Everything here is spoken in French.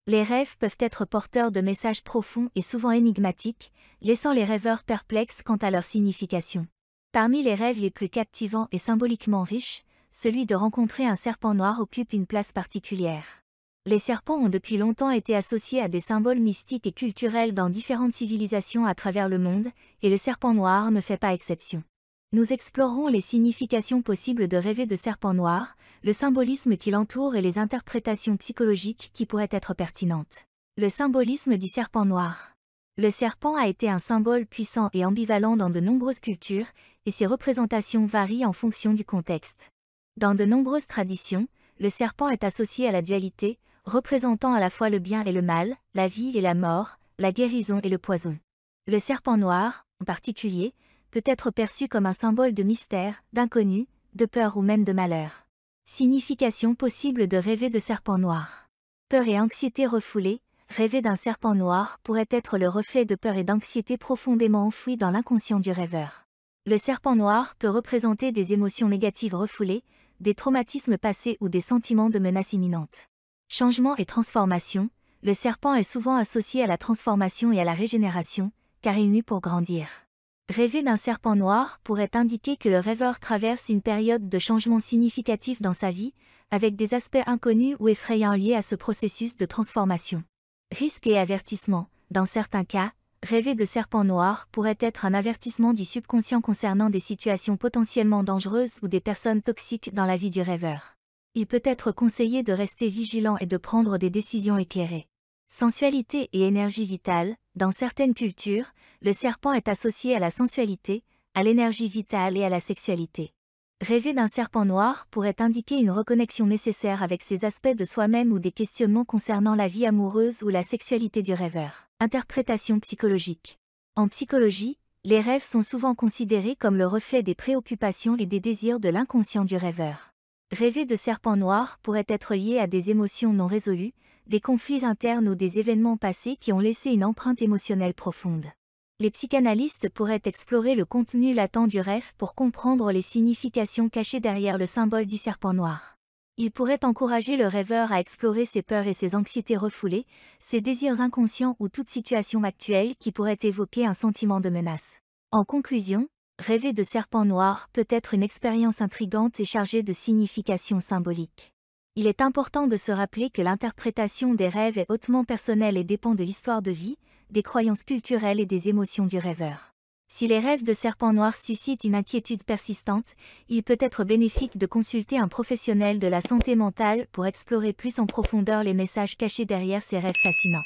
Les rêves peuvent être porteurs de messages profonds et souvent énigmatiques, laissant les rêveurs perplexes quant à leur signification. Parmi les rêves les plus captivants et symboliquement riches, celui de rencontrer un serpent noir occupe une place particulière. Les serpents ont depuis longtemps été associés à des symboles mystiques et culturels dans différentes civilisations à travers le monde, et le serpent noir ne fait pas exception. Nous explorerons les significations possibles de rêver de serpent noir, le symbolisme qui l'entoure et les interprétations psychologiques qui pourraient être pertinentes. Le symbolisme du serpent noir. Le serpent a été un symbole puissant et ambivalent dans de nombreuses cultures, et ses représentations varient en fonction du contexte. Dans de nombreuses traditions, le serpent est associé à la dualité, représentant à la fois le bien et le mal, la vie et la mort, la guérison et le poison. Le serpent noir, en particulier, peut être perçu comme un symbole de mystère, d'inconnu, de peur ou même de malheur. Signification possible de rêver de serpent noir. Peur et anxiété refoulées, rêver d'un serpent noir pourrait être le reflet de peur et d'anxiété profondément enfouies dans l'inconscient du rêveur. Le serpent noir peut représenter des émotions négatives refoulées, des traumatismes passés ou des sentiments de menace imminente. Changement et transformation, le serpent est souvent associé à la transformation et à la régénération, car il mue pour grandir. Rêver d'un serpent noir pourrait indiquer que le rêveur traverse une période de changement significatif dans sa vie, avec des aspects inconnus ou effrayants liés à ce processus de transformation. Risque et avertissement, dans certains cas, rêver de serpent noir pourrait être un avertissement du subconscient concernant des situations potentiellement dangereuses ou des personnes toxiques dans la vie du rêveur. Il peut être conseillé de rester vigilant et de prendre des décisions éclairées. Sensualité et énergie vitale, dans certaines cultures, le serpent est associé à la sensualité, à l'énergie vitale et à la sexualité. Rêver d'un serpent noir pourrait indiquer une reconnexion nécessaire avec ses aspects de soi-même ou des questionnements concernant la vie amoureuse ou la sexualité du rêveur. Interprétation psychologique. En psychologie, les rêves sont souvent considérés comme le reflet des préoccupations et des désirs de l'inconscient du rêveur. Rêver de serpent noir pourrait être lié à des émotions non résolues, des conflits internes ou des événements passés qui ont laissé une empreinte émotionnelle profonde. Les psychanalystes pourraient explorer le contenu latent du rêve pour comprendre les significations cachées derrière le symbole du serpent noir. Ils pourraient encourager le rêveur à explorer ses peurs et ses anxiétés refoulées, ses désirs inconscients ou toute situation actuelle qui pourrait évoquer un sentiment de menace. En conclusion, rêver de serpent noir peut être une expérience intrigante et chargée de significations symboliques. Il est important de se rappeler que l'interprétation des rêves est hautement personnelle et dépend de l'histoire de vie, des croyances culturelles et des émotions du rêveur. Si les rêves de serpent noir suscitent une inquiétude persistante, il peut être bénéfique de consulter un professionnel de la santé mentale pour explorer plus en profondeur les messages cachés derrière ces rêves fascinants.